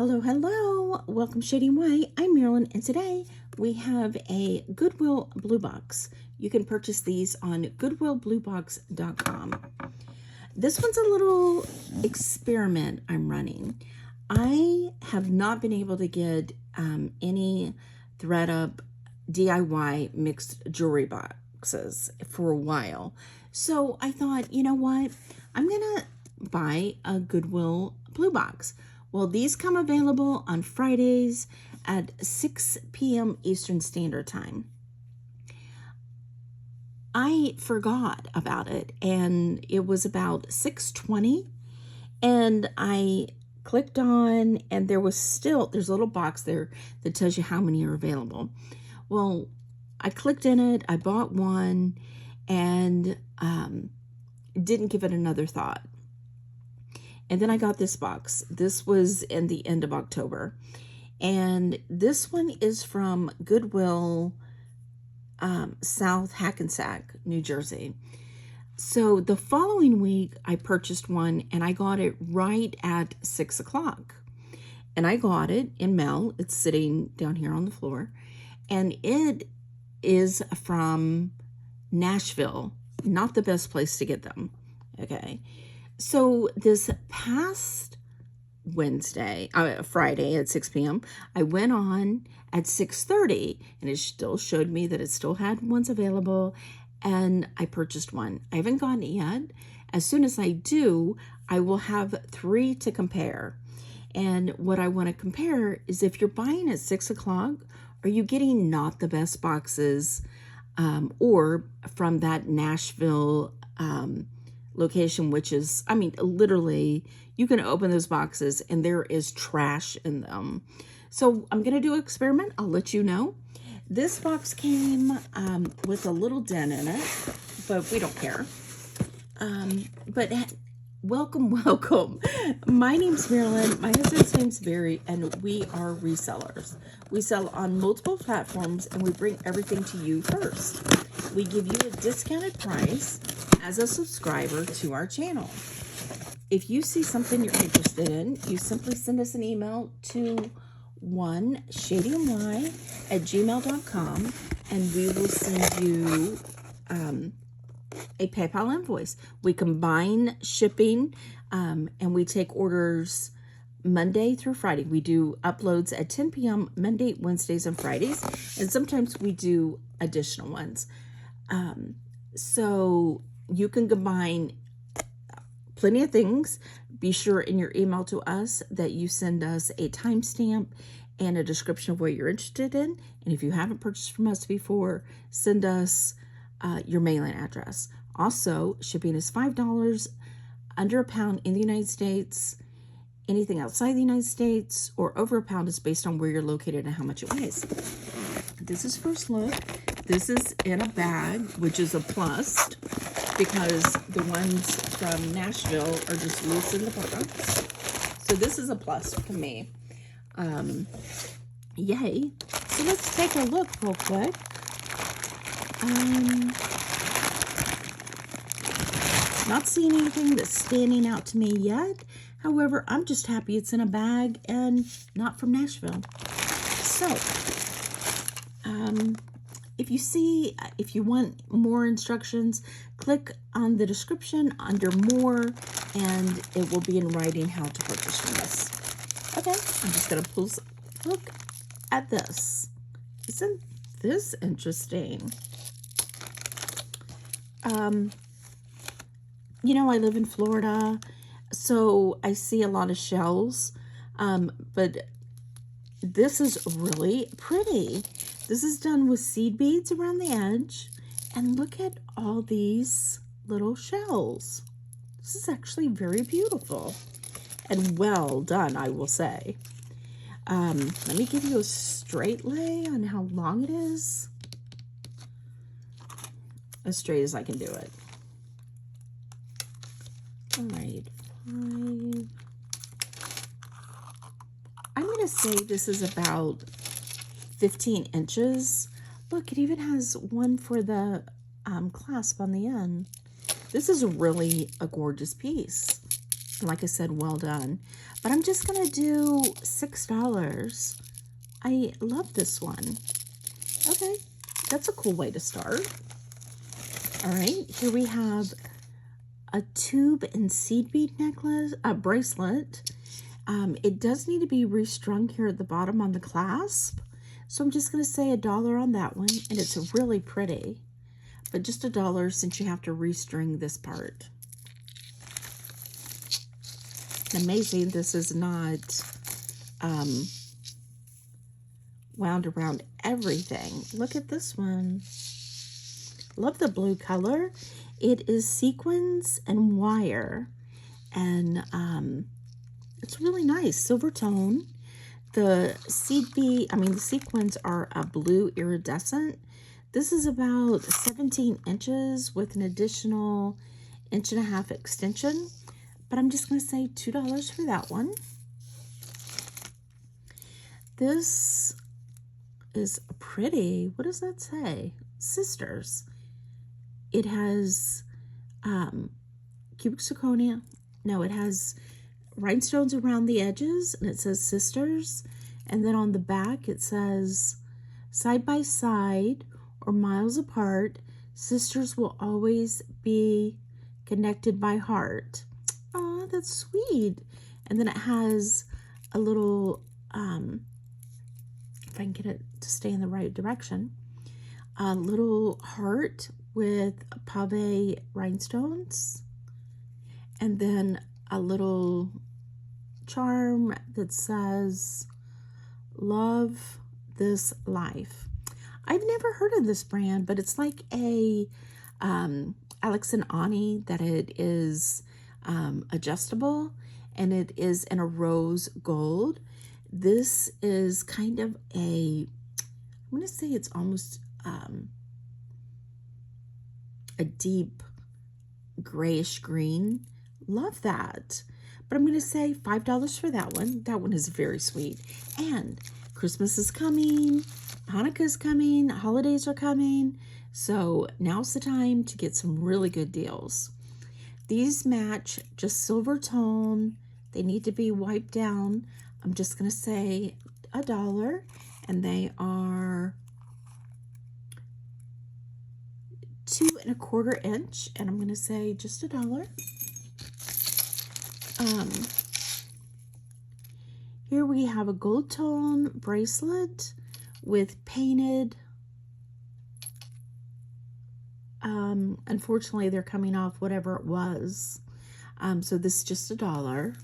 Hello, hello. Welcome, Shading White. I'm Marilyn, and today we have a Goodwill Blue Box. You can purchase these on goodwillbluebox.com. This one's a little experiment I'm running. I have not been able to get any thread-up DIY mixed jewelry boxes for a while. So I thought, you know what? I'm going to buy a Goodwill Blue Box. Well, these come available on Fridays at 6 p.m. Eastern Standard Time. I forgot about it, and it was about 6:20, and I clicked on, and there's a little box there that tells you how many are available. Well, I clicked in it, I bought one, and didn't give it another thought. And then I got this box. This was in the end of October. And this one is from Goodwill, South Hackensack, New Jersey. So the following week, I purchased one, and I got it right at 6 o'clock. And I got it in mail. It's sitting down here on the floor. And it is from Nashville. Not the best place to get them. Okay. So this past Friday at 6 p.m., I went on at 6:30, and it still showed me that it still had ones available, and I purchased one. I haven't gotten it yet. As soon as I do, I will have 3 to compare. And what I want to compare is, if you're buying at 6 o'clock, are you getting not the best boxes or from that Nashville location, which is, literally, you can open those boxes and there is trash in them. So I'm going to do an experiment. I'll let you know. This box came with a little dent in it, but we don't care. But welcome. My name's Marilyn. My husband's name's Barry, and we are resellers. We sell on multiple platforms, and we bring everything to you first. We give you a discounted price as a subscriber to our channel. If you see something you're interested in, you simply send us an email to shadingwhite@gmail.com, and we will send you a PayPal invoice. We combine shipping, and we take orders Monday through Friday. We do uploads at 10 p.m. Monday, Wednesdays, and Fridays, and sometimes we do additional ones. So you can combine plenty of things. Be sure in your email to us that you send us a timestamp and a description of what you're interested in. And if you haven't purchased from us before, send us your mailing address. Also, shipping is $5, under £1 in the United States. Anything outside the United States or over £1 is based on where you're located and how much it weighs. This is first look. This is in a bag, which is a plus, because the ones from Nashville are just loose in the box. So this is a plus for me. Yay. So let's take a look real quick. Not seeing anything that's standing out to me yet. However, I'm just happy it's in a bag and not from Nashville. So, if you want more instructions, click on the description under more, and it will be in writing how to purchase from us. Okay, I'm just going to look at this. Isn't this interesting? I live in Florida, so I see a lot of shells, but this is really pretty. This is done with seed beads around the edge, and look at all these little shells. This is actually very beautiful and well done, I will say. Let me give you a straight lay on how long it is. As straight as I can do it. All right, 5. I'm going to say this is about 15 inches. Look, it even has one for the clasp on the end. This is really a gorgeous piece. Like I said, well done. But I'm just going to do $6. I love this one. Okay, that's a cool way to start. All right, here we have a tube and seed bead necklace, a bracelet. It does need to be restrung here at the bottom on the clasp. So I'm just going to say $1 on that one, and it's really pretty. But just $1 since you have to restring this part. Amazing, this is not wound around everything. Look at this one. Love the blue color. It is sequins and wire, and it's really nice, silver tone. The the sequins are a blue iridescent. This is about 17 inches with an additional 1.5 inch extension, but I'm just going to say $2 for that one. This is pretty. What does that say? Sisters. It has cubic zirconia. No, it has rhinestones around the edges, and it says sisters. And then on the back it says side by side or miles apart, sisters will always be connected by heart. Oh, that's sweet. And then it has a little if I can get it to stay in the right direction, a little heart with pave rhinestones, and then a little charm that says love this life. I've never heard of this brand, but it's like a Alex and Ani, that it is adjustable, and it is in a rose gold. This is kind of I'm going to say it's almost a deep grayish green. Love that. But I'm going to say $5 for that one. That one is very sweet. And Christmas is coming, Hanukkah is coming, holidays are coming. So now's the time to get some really good deals. These match just silver tone. They need to be wiped down. I'm just going to say $1, and they are 2¼ inch, and I'm going to say just $1. Here we have a gold tone bracelet with painted. Unfortunately, they're coming off whatever it was. So this is just $1.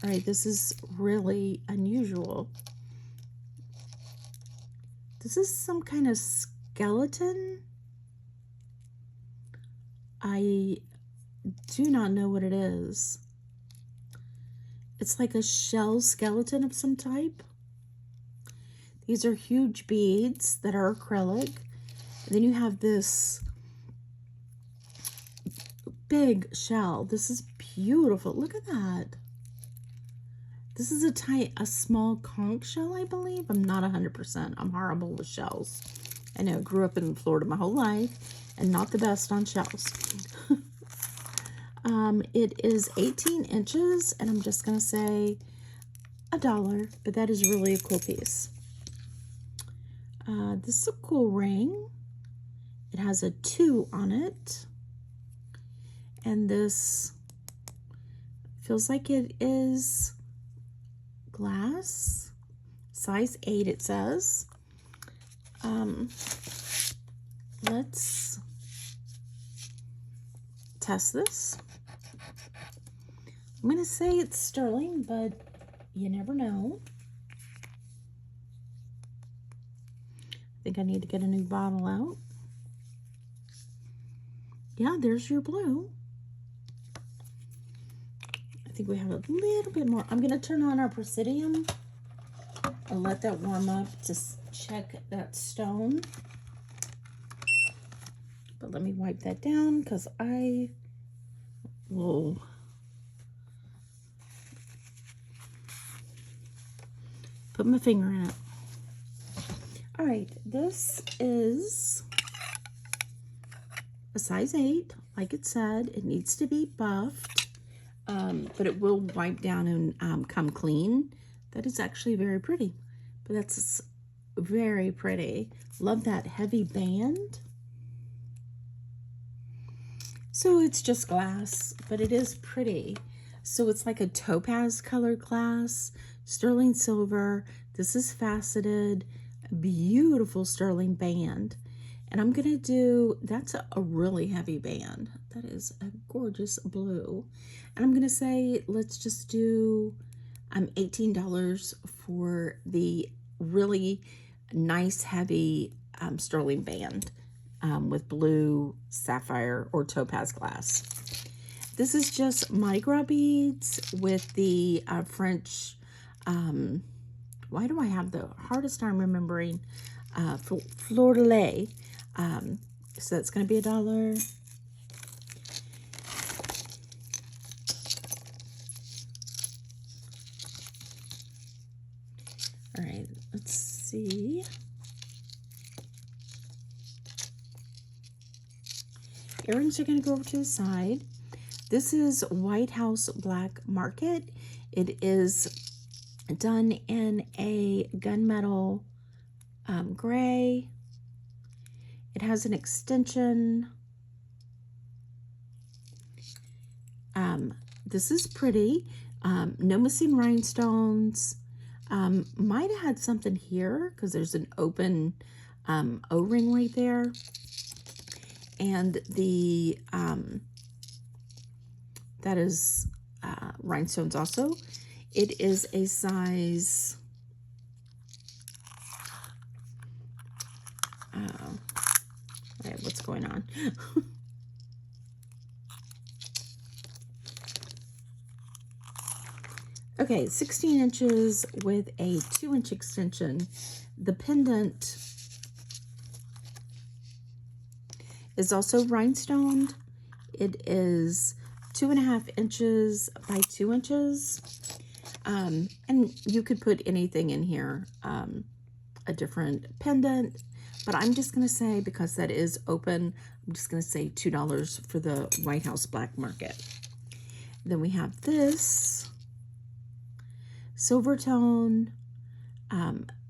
All right, this is really unusual. This is some kind of skeleton. I do not know what it is. It's like a shell skeleton of some type. These are huge beads that are acrylic. And then you have this big shell. This is beautiful. Look at that. This is a small conch shell, I believe. I'm not 100%. I'm horrible with shells. I know, grew up in Florida my whole life and not the best on shells. It is 18 inches, and I'm just going to say $1, but that is really a cool piece. This is a cool ring. It has a 2 on it. And this feels like it is glass, size 8 it says. Let's test this. I'm going to say it's sterling, but you never know. I think I need to get a new bottle out. Yeah, there's your blue. I think we have a little bit more. I'm going to turn on our Presidium and let that warm up to check that stone. But let me wipe that down because I will put my finger in it. All right, this is a size 8, like it said. It needs to be buffed, but it will wipe down and come clean. That is actually very pretty, but that's very pretty. Love that heavy band. So it's just glass, but it is pretty. So it's like a topaz colored glass, sterling silver. This is faceted, beautiful sterling band. And I'm gonna do, that's a really heavy band. That is a gorgeous blue. And I'm gonna say, let's just do $18 for the really nice heavy sterling band with blue sapphire or topaz glass. This is just Mardi Gras beads with the French, why do I have the hardest time remembering, fleur de lis. So that's going to be $1. All right, let's see. Earrings are going to go over to the side. This is White House Black Market. It is done in a gunmetal gray. It has an extension. This is pretty. No missing rhinestones. Might have had something here because there's an open O-ring right there. And the that is rhinestones also. It is a size wait, what's going on? Okay, 16 inches with a 2-inch extension. The pendant is also rhinestoned. It is 2.5 inches by 2 inches. And you could put anything in here, a different pendant, but I'm just going to say, because that is open, I'm just going to say $2 for the White House Black Market. Then we have this silver tone,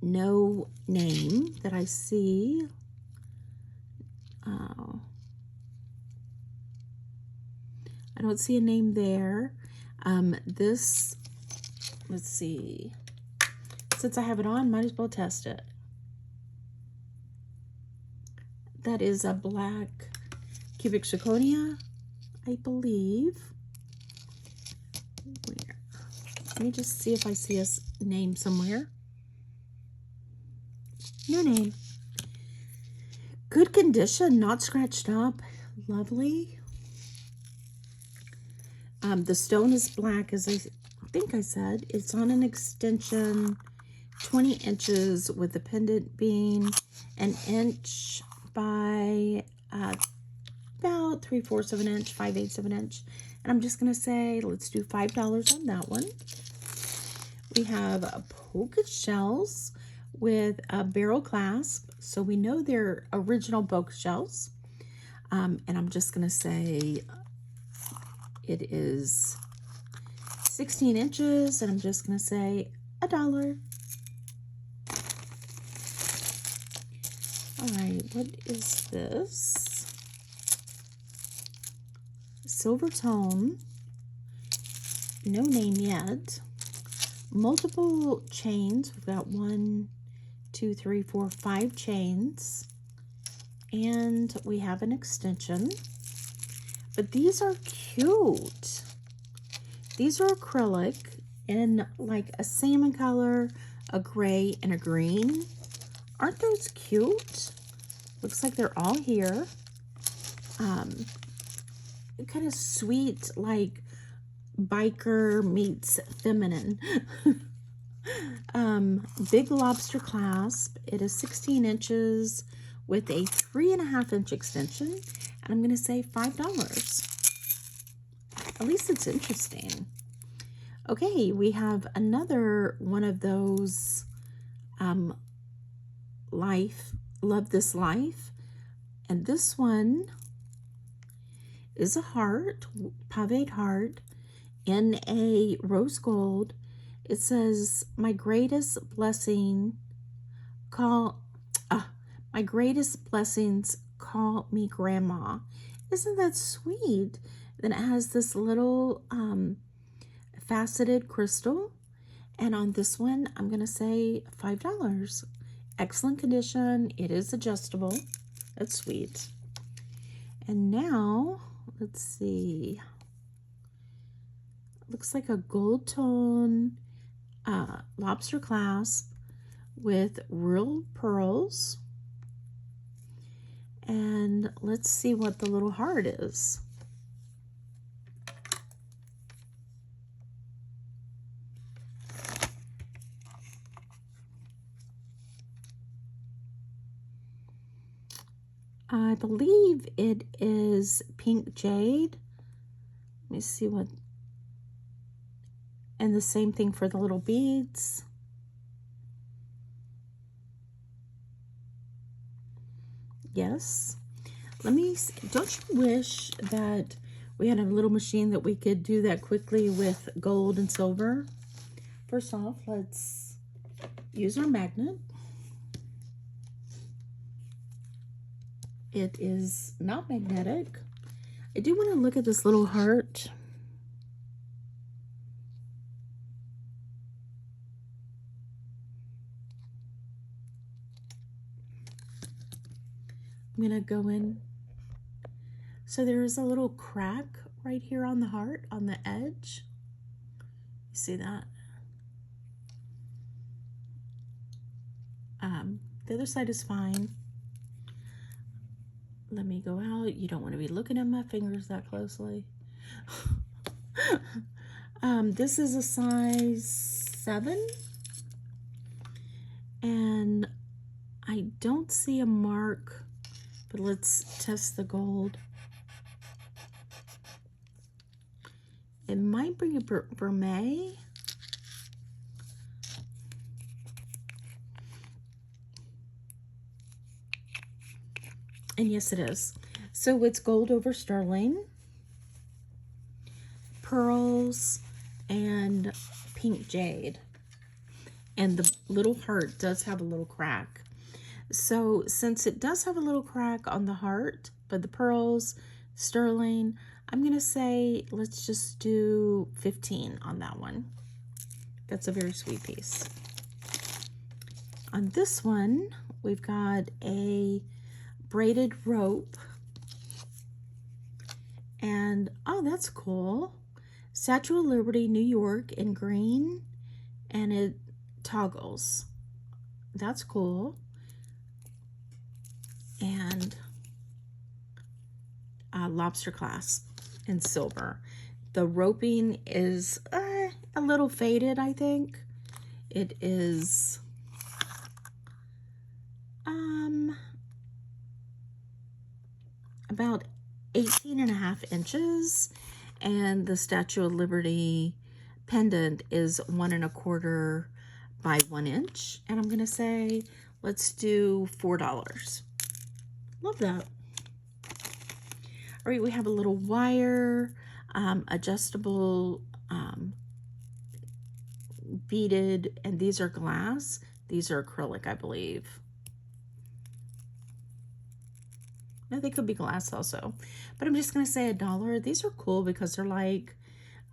no name that I see. I don't see a name there. This, let's see. Since I have it on, might as well test it. That is a black cubic zirconia, I believe. Where? Let me just see if I see a name somewhere. No name. Good condition, not scratched up. Lovely. The stone is black, as I think I said. It's on an extension, 20 inches, with the pendant being 1 inch by about 3/4 of an inch, 5/8 of an inch. And I'm just going to say, let's do $5 on that one. We have polka shells with a barrel clasp. So we know they're original polka shells. And I'm just going to say it is 16 inches, and I'm just going to say $1. All right, what is this? Silver tone, no name yet. Multiple chains. We've got 1, 2, 3, 4, 5 chains. And we have an extension. But these are cute. These are acrylic in like a salmon color, a gray, and a green. Aren't those cute? Looks like they're all here. Kind of sweet, like biker meets feminine. Big lobster clasp. It is 16 inches with a 3.5 inch extension. And I'm going to say $5. At least it's interesting. Okay, we have another one of those Love This Life. And this one is a heart, paved heart, in a rose gold. It says, my greatest blessings call me grandma. Isn't that sweet? Then it has this little faceted crystal. And on this one, I'm going to say $5. Excellent condition. It is adjustable. That's sweet. And now, let's see. Looks like a gold tone lobster clasp with real pearls. And let's see what the little heart is. I believe it is pink jade. Let me see what, and the same thing for the little beads. Yes. Let me see. Don't you wish that we had a little machine that we could do that quickly with gold and silver? First off, let's use our magnet. It is not magnetic. I do want to look at this little heart. I'm going to go in. So there is a little crack right here on the heart, on the edge. You see that? The other side is fine. Let me go out. You don't want to be looking at my fingers that closely. This is a size 7. And I don't see a mark, but let's test the gold. It might be a vermeil. And yes, it is. So it's gold over sterling, pearls, and pink jade. And the little heart does have a little crack. So since it does have a little crack on the heart, but the pearls, sterling, I'm going to say let's just do 15 on that one. That's a very sweet piece. On this one, we've got a braided rope. And, oh, that's cool. Statue of Liberty, New York in green. And it toggles. That's cool. And lobster clasp in silver. The roping is a little faded, I think. It is about 18.5 inches, and the Statue of Liberty pendant is 1 1/4 by 1 inch. And I'm gonna say let's do $4. Love that. All right, we have a little wire, adjustable, beaded, and these are glass. These are acrylic, I believe. No, they could be glass also. But I'm just going to say $1. These are cool because they're like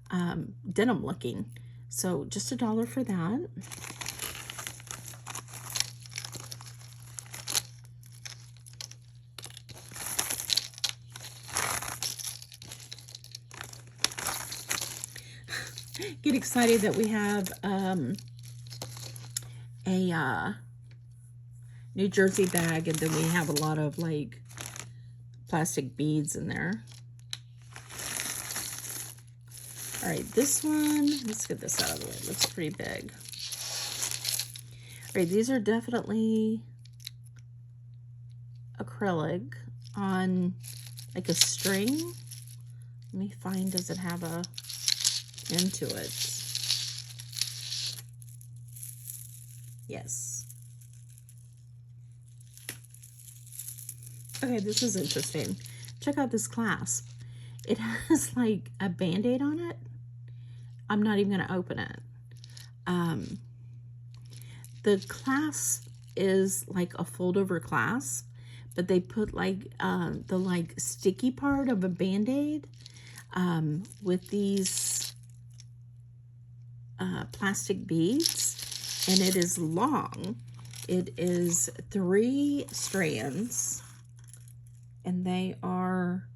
denim looking. So just $1 for that. Get excited that we have a New Jersey bag, and then we have a lot of like plastic beads in there. All right, this one, let's get this out of the way. It looks pretty big. All right, these are definitely acrylic on like a string. Let me find, does it have a end to it? Yes. Okay, this is interesting. Check out this clasp. It has like a Band-Aid on it. I'm not even going to open it. The clasp is like a fold over clasp, but they put like the like sticky part of a Band-Aid with these plastic beads, and it is long. It is 3 strands, and they are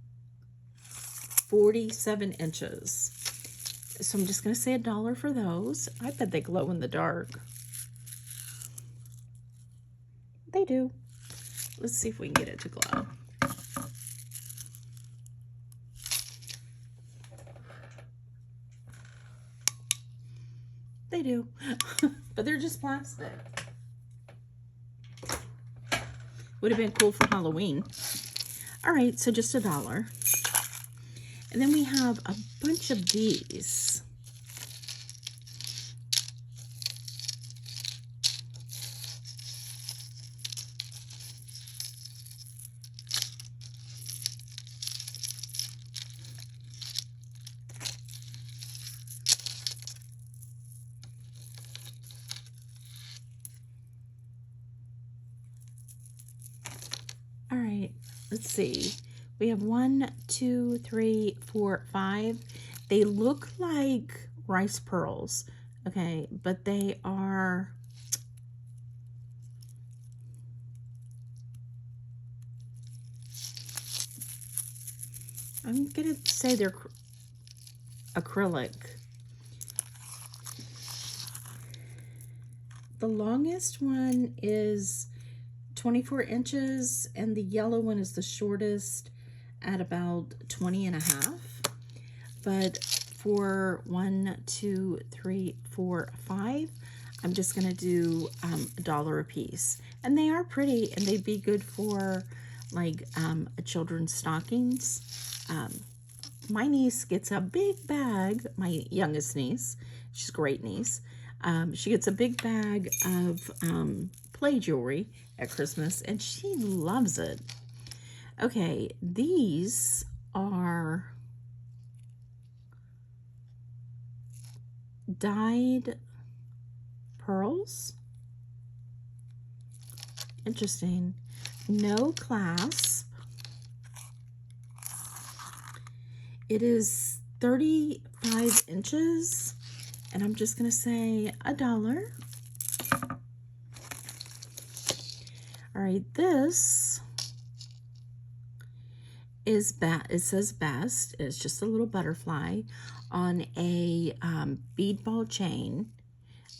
47 inches. So I'm just going to say $1 for those. I bet they glow in the dark. They do. Let's see if we can get it to glow. They do. But they're just plastic. Would have been cool for Halloween. All right, so just $1. And then we have a bunch of these. All right, let's see. We have 1, 2, 3, 4, 5. They look like rice pearls, okay, but they are I'm gonna say they're acrylic. The longest one is 24 inches, and the yellow one is the shortest at about 20 and a half. But for 1, 2, 3, 4, 5, I'm just gonna do $1 a piece. And they are pretty, and they'd be good for like children's stockings. My niece gets a big bag, my youngest niece, she's a great niece. She gets a big bag of play jewelry at Christmas, and she loves it. Okay, these are dyed pearls. Interesting. No clasp. It is 35 inches, and I'm just going to say $1. All right, this is it says best. It's just a little butterfly on a bead ball chain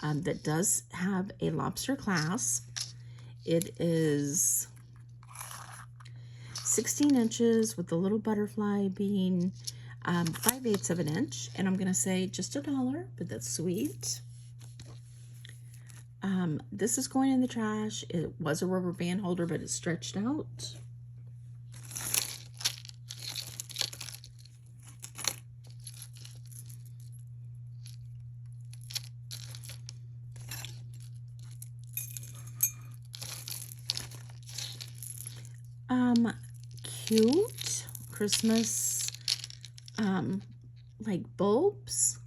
that does have a lobster clasp. It is 16 inches with the little butterfly being 5/8 of an inch, and I'm gonna say just $1, but that's sweet. This is going in the trash. It was a rubber band holder, but it's stretched out. Cute Christmas like bulbs.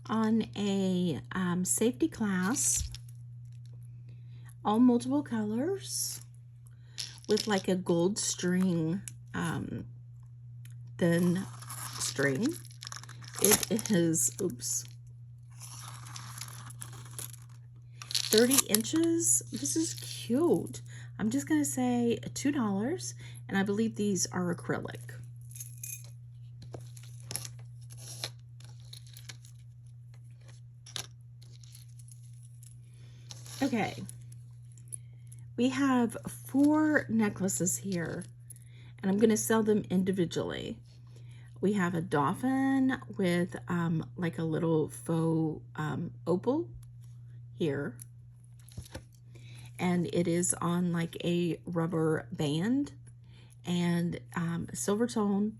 On a safety clasp, all multiple colors with like a gold string, thin string. It is, oops, 30 inches. This is cute. I'm just gonna say $2, and I believe these are acrylic. Okay, we have 4 necklaces here, and I'm gonna sell them individually. We have a dolphin with like a little faux opal here, and it is on like a rubber band, and silver tone.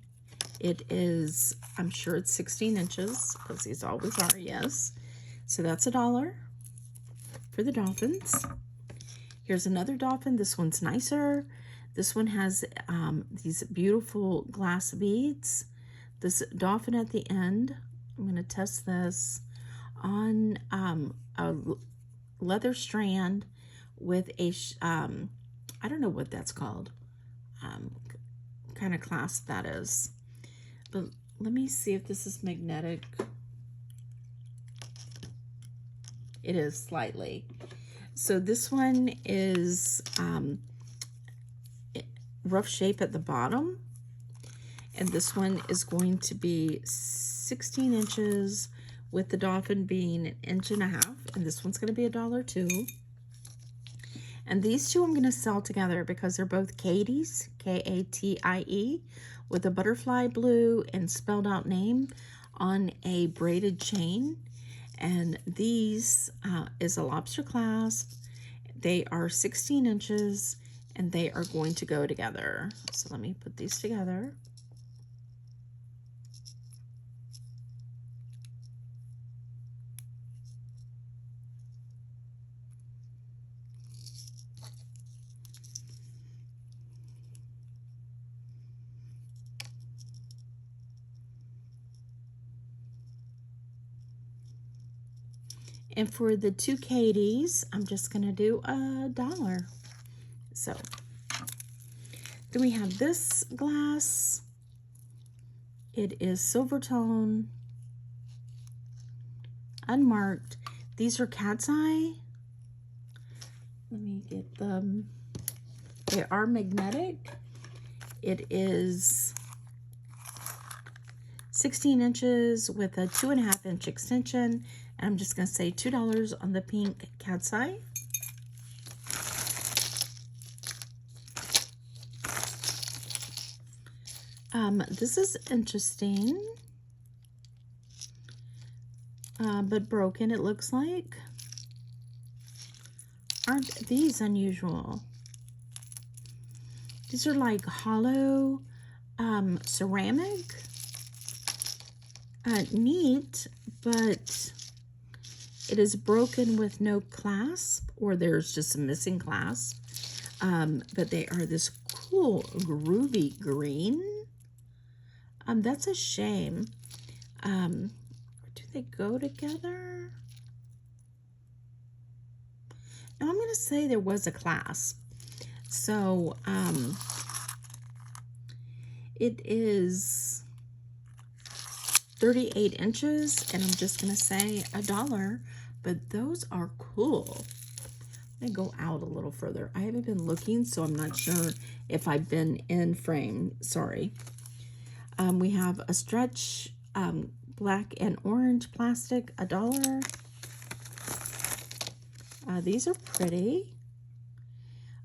It is, I'm sure it's 16 inches, because these always are, yes. So that's $1. for the dolphins. Here's another dolphin. This one's nicer. This one has these beautiful glass beads. This dolphin at the end, I'm going to test this on a leather strand with a, I don't know what that's called, kind of clasp that is. But let me see if this is magnetic. It is slightly. So this one is rough shape at the bottom. And this one is going to be 16 inches with the dolphin being 1.5 inches. And this one's going to be $1 too. And these two I'm going to sell together because they're both Katie's, K-A-T-I-E, with a butterfly blue and spelled out name on a braided chain. And these is a lobster clasp. They are 16 inches and they are going to go together. So let me put these together. And for the two Katies, I'm just going to do $1. So then we have this glass. It is silver tone, unmarked. These are cat's eye. Let me get them. They are magnetic. It is 16 inches with a 2.5 inch extension. And I'm just going to say $2 on the pink cat's eye. This is interesting, but broken it looks like. Aren't these unusual? These are like hollow ceramic. Neat, but it is broken with no clasp, or there's just a missing clasp. But they are this cool, groovy green. That's a shame. Do they go together? Now I'm going to say there was a clasp. So, it is 38 inches, and I'm just going to say $1. But those are cool. Let me go out a little further. I haven't been looking, so I'm not sure if I've been in frame. Sorry. We have a stretch black and orange plastic, $1. These are pretty.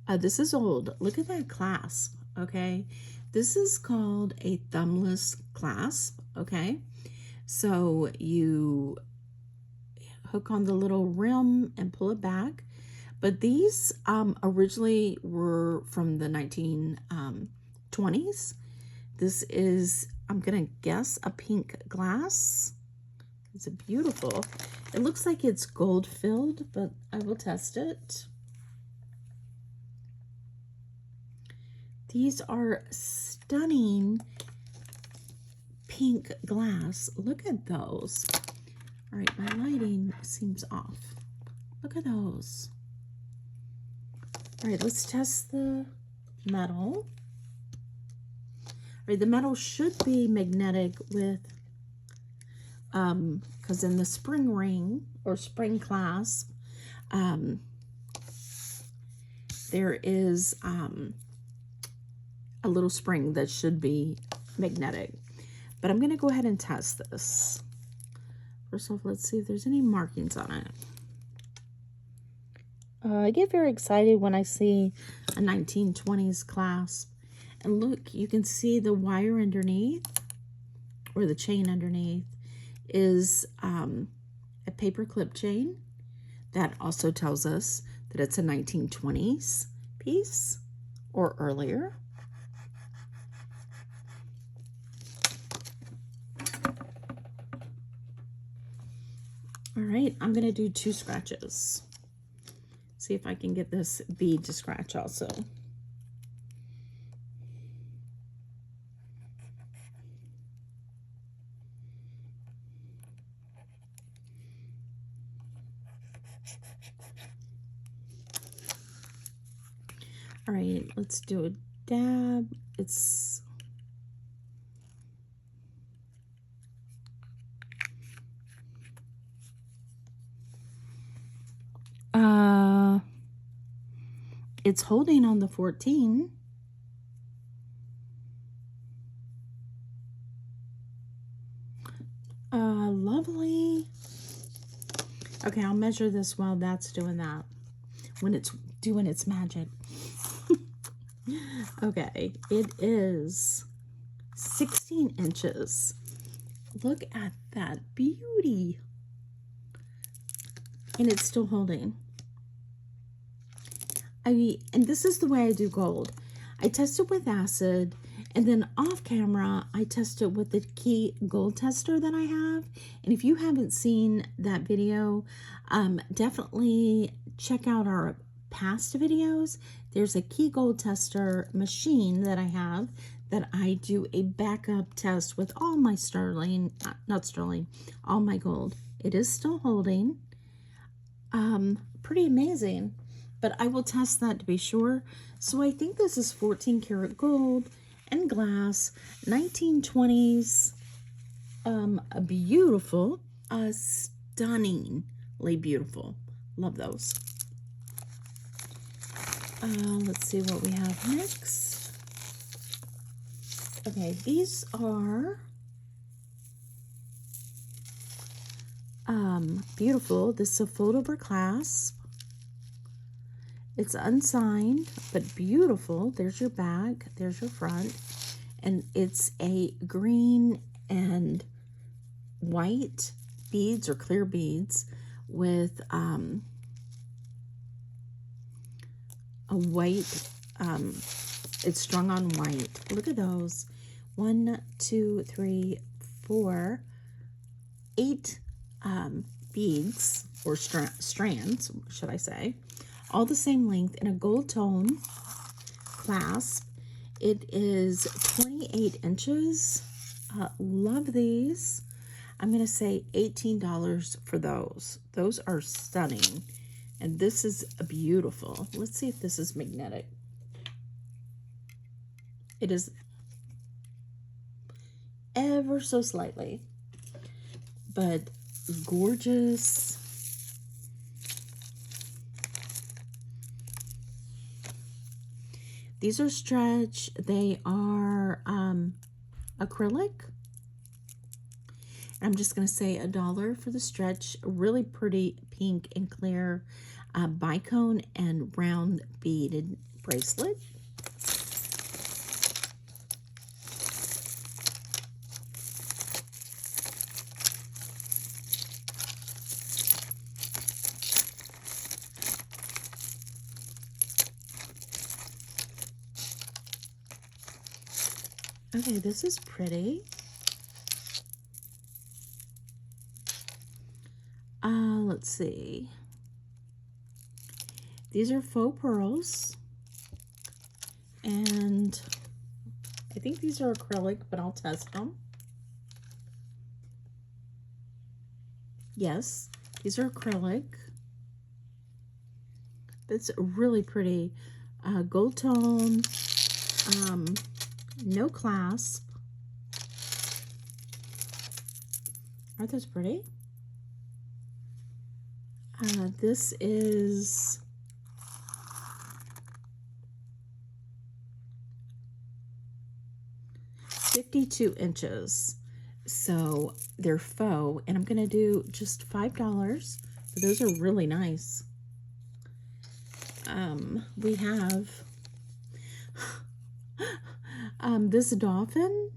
This is old. Look at that clasp, okay? This is called a thumbless clasp, okay? So you hook on the little rim and pull it back. But these originally were from the 1920s. This is, I'm going to guess, a pink glass. It's beautiful. It looks like it's gold filled, but I will test it. These are stunning pink glass. Look at those. All right, my lighting seems off. Look at those. All right, let's test the metal. All right, the metal should be magnetic with, because in the spring ring or spring clasp, there is a little spring that should be magnetic. But I'm going to go ahead and test this. First off, let's see if there's any markings on it. I get very excited when I see a 1920s clasp. And look, you can see the wire underneath, or the chain underneath, is a paper clip chain. That also tells us that it's a 1920s piece or earlier. All right, I'm going to do 2 scratches. see if I can get this bead to scratch also. All right, let's do a dab. It's it's holding on the 14. Lovely. Okay, I'll measure this while that's doing that, when it's doing its magic. Okay, it is 16 inches. Look at that beauty. And it's still holding. And this is the way I do gold. I test it with acid, and then off camera, I test it with the key gold tester that I have. And if you haven't seen that video, definitely check out our past videos. There's a key gold tester machine that I have that I do a backup test with all my sterling, not sterling, all my gold. It is still holding. Pretty amazing. But I will test that to be sure. So I think this is 14 karat gold and glass, 1920s. A beautiful, stunningly beautiful. Love those. Let's see what we have next. Okay, these are beautiful. This is a fold over clasp. It's unsigned, but beautiful. There's your back, there's your front, and it's a green and white beads or clear beads with a white, it's strung on white. Look at those. 1, 2, 3, 4, 8 beads, or strands, should I say. All the same length in a gold tone clasp. It is 28 inches. Love these. I'm going to say $18 for those. Those are stunning. And this is beautiful. Let's see if this is magnetic. It is ever so slightly, but gorgeous. These are stretch. They are acrylic. I'm just going to say $1 for the stretch. Really pretty pink and clear bicone and round beaded bracelet. Okay, this is pretty. Let's see. These are faux pearls. And I think these are acrylic, but I'll test them. Yes, these are acrylic. It's really pretty. Gold tone. No clasp. Aren't those pretty? This is $52 inches. So they're faux, and I'm going to do just $5. But those are really nice. We have this Dolphin,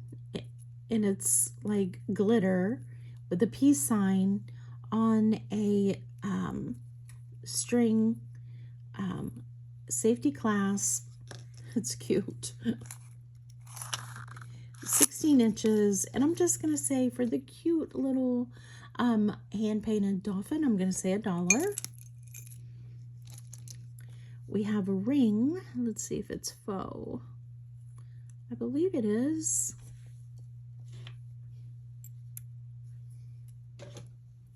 and it's like glitter with a peace sign on a string safety clasp. It's cute. 16 inches, and I'm just gonna say for the cute little hand painted dolphin, I'm gonna say $1. We have a ring. Let's see if it's faux. I believe it is.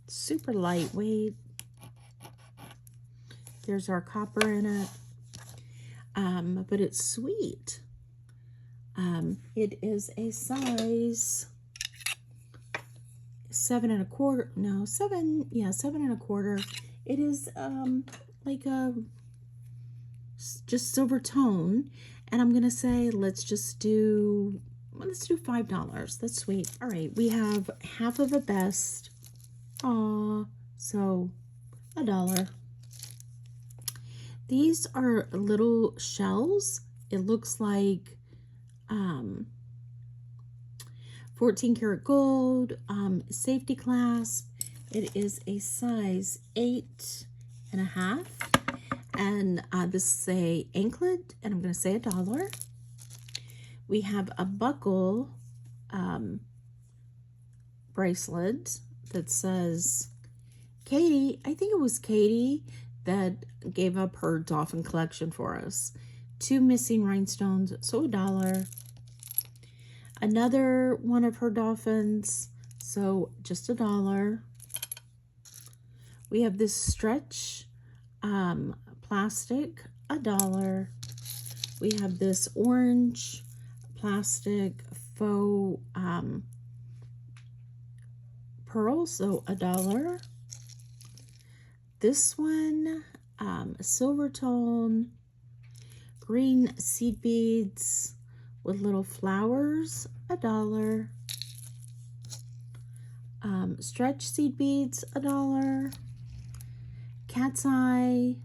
Super lightweight. There's our copper in it. But it's sweet. It is a size 7 1/4. No, 7. Yeah, 7 1/4. It is like a just silver tone, and I'm gonna say let's do $5. That's sweet. All right, we have half of a best. So $1. These are little shells. It looks like 14 karat gold, safety clasp. It is a size 8 1/2. And this is a anklet, and I'm going to say $1. We have a buckle bracelet that says Katie. I think it was Katie that gave up her Dolphin collection for us. 2 missing rhinestones, so $1. Another one of her dolphins, so just $1. We have this stretch plastic, $1. We have this orange plastic faux pearl, so $1. This one, silver tone, green seed beads with little flowers, $1. Stretch seed beads, $1. Cat's eye,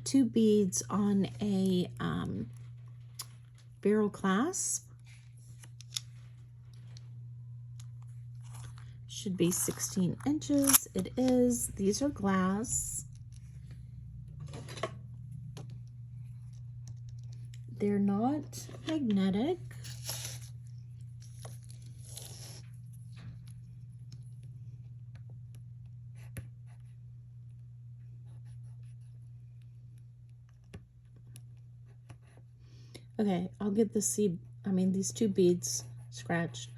2 beads on a barrel clasp. Should be 16 inches. It is. These are glass. They're not magnetic. Okay, I'll get these 2 beads scratched.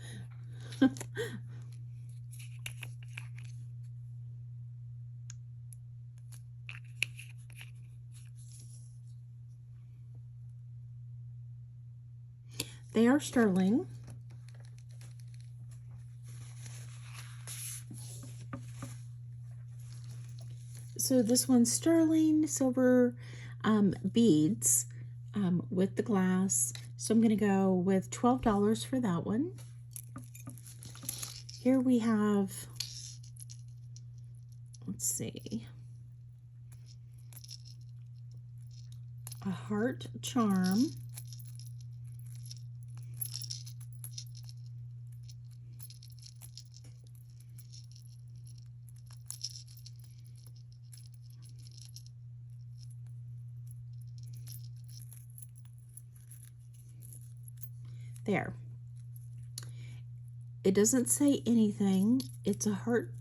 They are sterling. So this one's sterling silver beads with the glass. So I'm going to go with $12 for that one. Here we have, let's see, a heart charm. There. It doesn't say anything. It's a heart.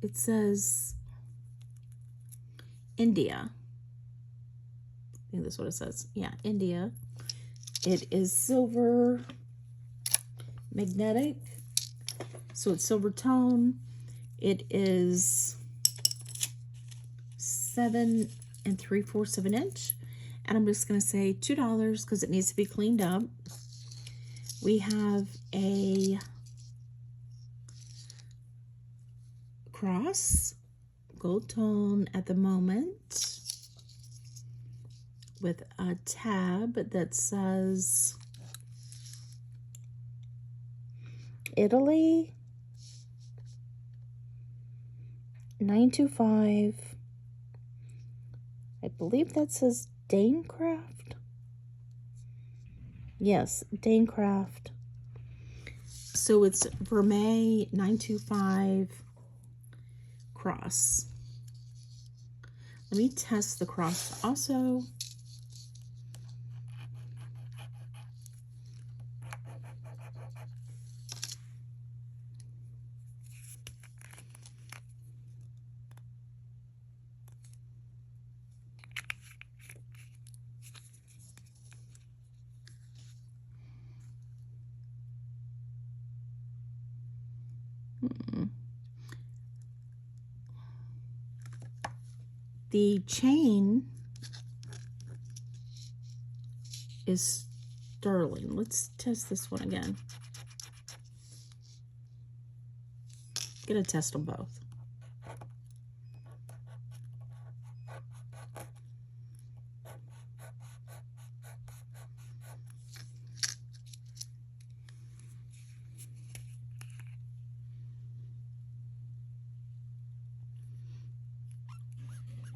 It says India. I think that's what it says. Yeah, India. It is silver magnetic. So it's silver tone. It is 7 3/4 of an inch. And I'm just going to say $2 because it needs to be cleaned up. We have a cross, gold tone at the moment, with a tab that says Italy 925. I believe that says Danecraft. Yes, Danecraft. So it's Vermeil 925 cross. Let me test the cross also. The chain is sterling. Let's test this one again. Gonna test them both.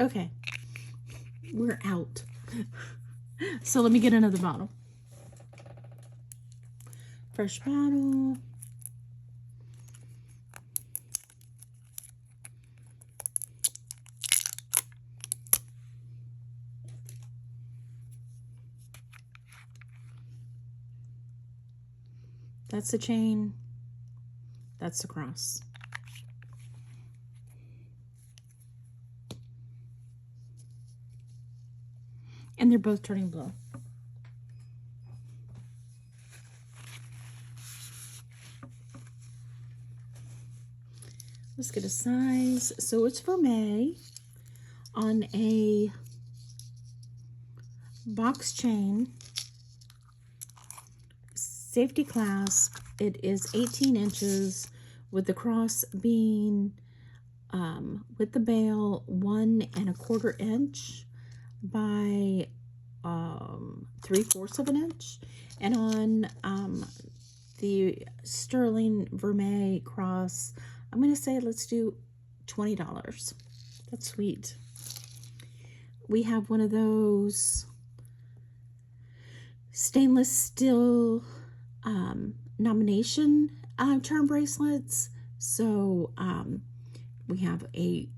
Okay, we're out. So let me get another bottle. Fresh bottle. That's the chain. That's the cross. And they're both turning blue. Let's get a size. So it's for May on a box chain, safety clasp. It is 18 inches with the cross being with the bail 1 1/4 inch by 3/4 of an inch, and on the sterling vermeil cross, I'm going to say let's do $20. That's sweet. We have one of those stainless steel nomination charm bracelets. So we have a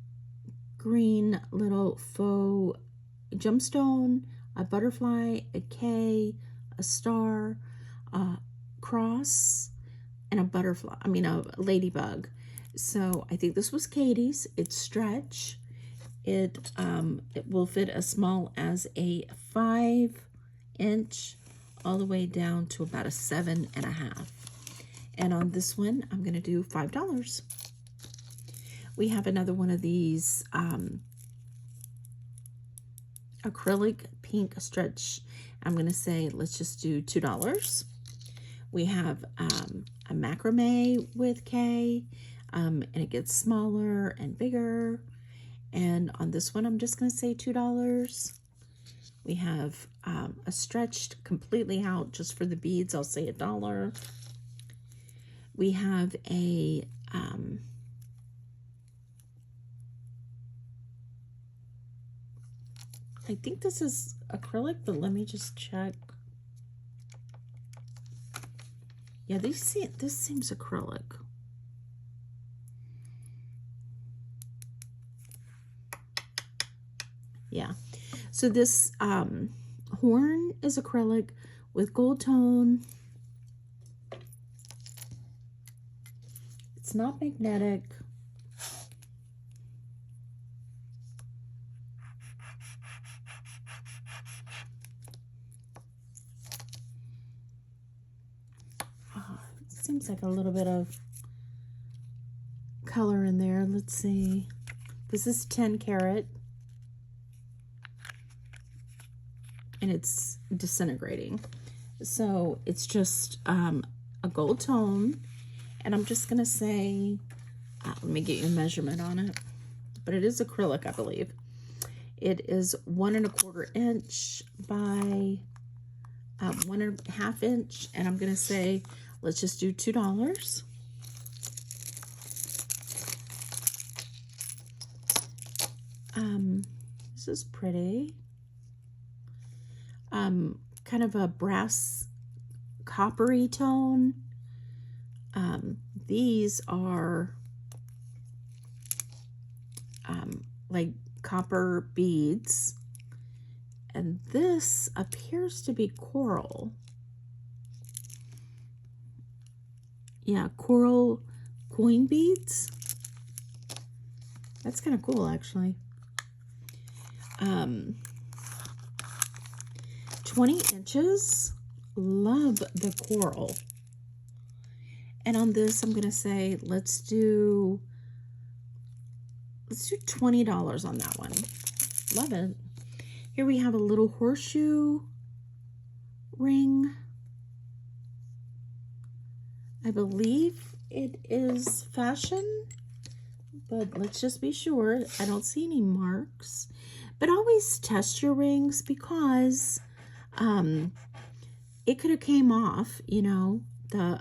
green little faux gemstone, a butterfly, a K, a star, a cross, and a butterfly. I mean a ladybug. So I think this was Katie's. It's stretch. It will fit as small as a 5-inch all the way down to about a 7.5. And on this one, I'm going to do $5. We have another one of these acrylic pink stretch. I'm going to say let's just do $2. We have a macrame with K, and it gets smaller and bigger. And on this one, I'm just going to say $2. We have a stretched completely out just for the beads. I'll say $1. We have a I think this is acrylic, but let me just check. Yeah, this seems acrylic. Yeah. So this horn is acrylic with gold tone. It's not magnetic. Seems like a little bit of color in there. Let's see. This is 10 karat. And it's disintegrating. So it's just a gold tone. And I'm just going to say, let me get you a measurement on it. But it is acrylic, I believe. It is 1 1/4 inch by 1 1/2 inch. And I'm going to say, let's just do $2. This is pretty. Kind of a brass coppery tone. These are like copper beads. And this appears to be coral. Yeah, coral coin beads. That's kind of cool, actually. 20 inches. Love the coral. And on this, I'm going to say, let's do $20 on that one. Love it. Here we have a little horseshoe ring. I believe it is fashion, but let's just be sure. I don't see any marks. But always test your rings because it could have came off, you know, the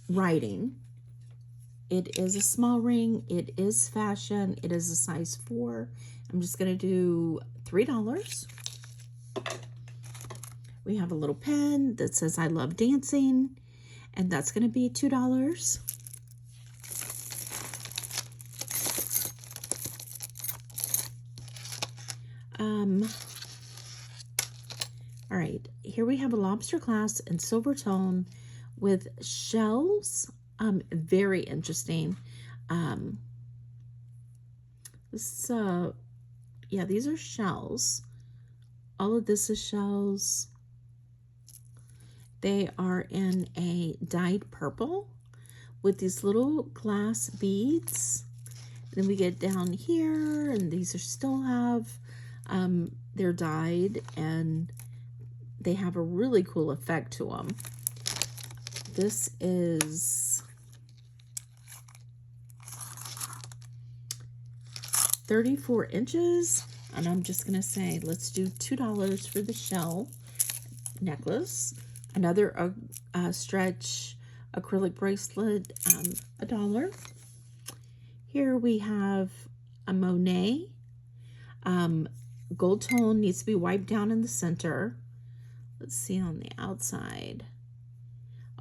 writing. It is a small ring. It is fashion. It is a size 4. I'm just going to do $3. We have a little pen that says I love dancing, and that's going to be $2. All right, here we have a lobster clasp in silver tone with shells. Very interesting. Yeah, these are shells. All of this is shells. They are in a dyed purple with these little glass beads. Then we get down here, and these are still have, they're dyed, and they have a really cool effect to them. This is 34 inches, and I'm just going to say, let's do $2 for the shell necklace. Another stretch acrylic bracelet, $1. Here we have a Monet. Gold tone needs to be wiped down in the center. Let's see on the outside.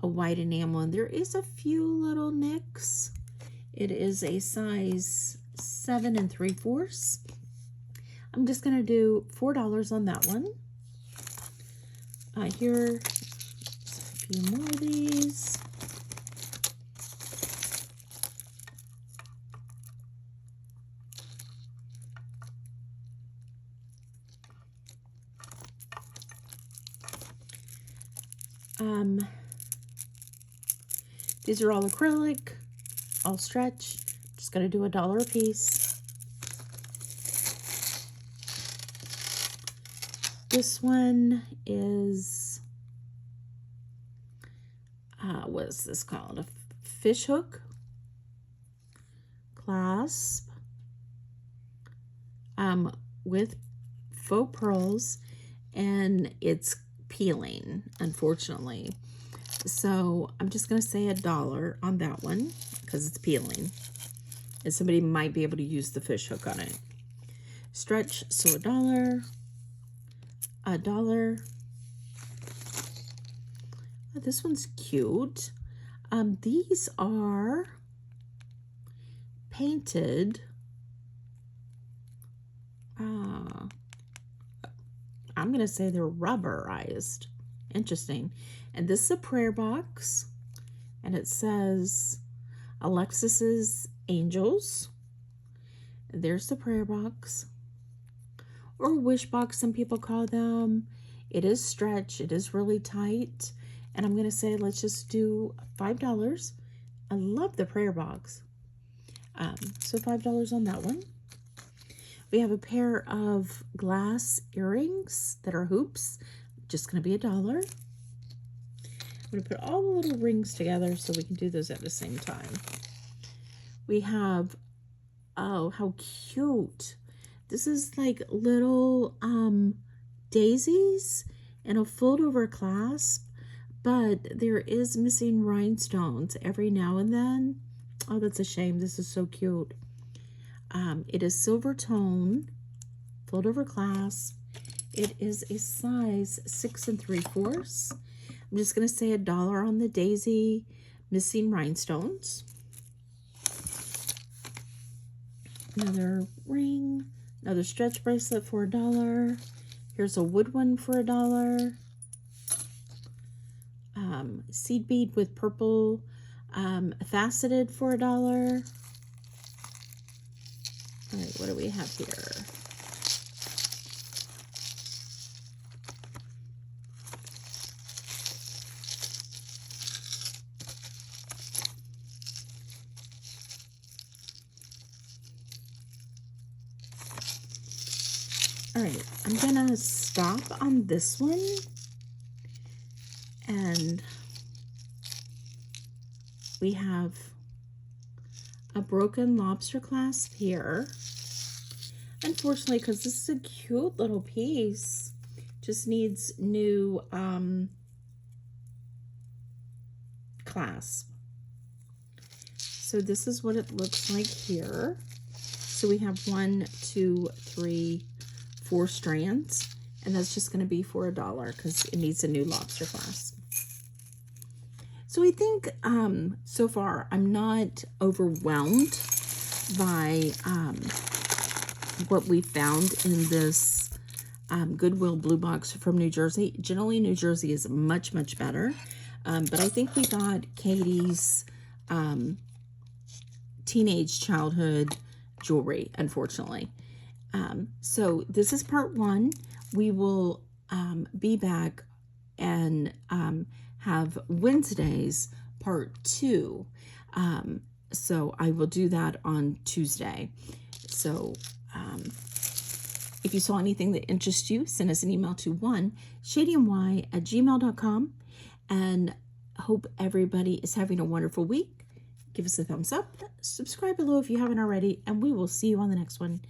A white enamel, and there is a few little nicks. It is a size 7 3/4. I'm just going to do $4 on that one. Here, a few more of these. These are all acrylic, all stretch. Just going to do $1 a piece. This one is, what is this called? A fish hook clasp with faux pearls, and it's peeling, unfortunately. So I'm just going to say $1 on that one because it's peeling. And somebody might be able to use the fish hook on it. Stretch, so $1. $1. Oh, this one's cute. These are painted. I'm going to say they're rubberized. Interesting. And this is a prayer box, and it says Alexis's Angels. And there's the prayer box, or wish box, some people call them. It is stretch. It is really tight. And I'm going to say, let's just do $5. I love the prayer box. So $5 on that one. We have a pair of glass earrings that are hoops. Just going to be $1. I'm going to put all the little rings together so we can do those at the same time. We have, oh, how cute. This is like little daisies and a fold over clasp, but there is missing rhinestones every now and then. Oh, that's a shame. This is so cute. It is silver tone, fold over clasp. It is a size 6 3/4. I'm just going to say $1 on the daisy, missing rhinestones. Another ring, another stretch bracelet for $1. Here's a wood one for $1. Seed bead with purple faceted for $1. All right, what do we have here? All right, I'm gonna stop on this one, and we have a broken lobster clasp here. Unfortunately, because this is a cute little piece, just needs new clasp. So this is what it looks like here. So we have 1, 2, 3, 4 strands, and that's just going to be for $1 because it needs a new lobster clasp. So I think so far I'm not overwhelmed by what we found in this Goodwill Blue Box from New Jersey. Generally, New Jersey is much, much better. But I think we got Katie's teenage childhood jewelry, unfortunately. So this is part 1. We will be back and have Wednesday's part 2. So I will do that on Tuesday. So if you saw anything that interests you, send us an email to shadyny@gmail.com, and hope everybody is having a wonderful week. Give us a thumbs up, subscribe below if you haven't already, and we will see you on the next one.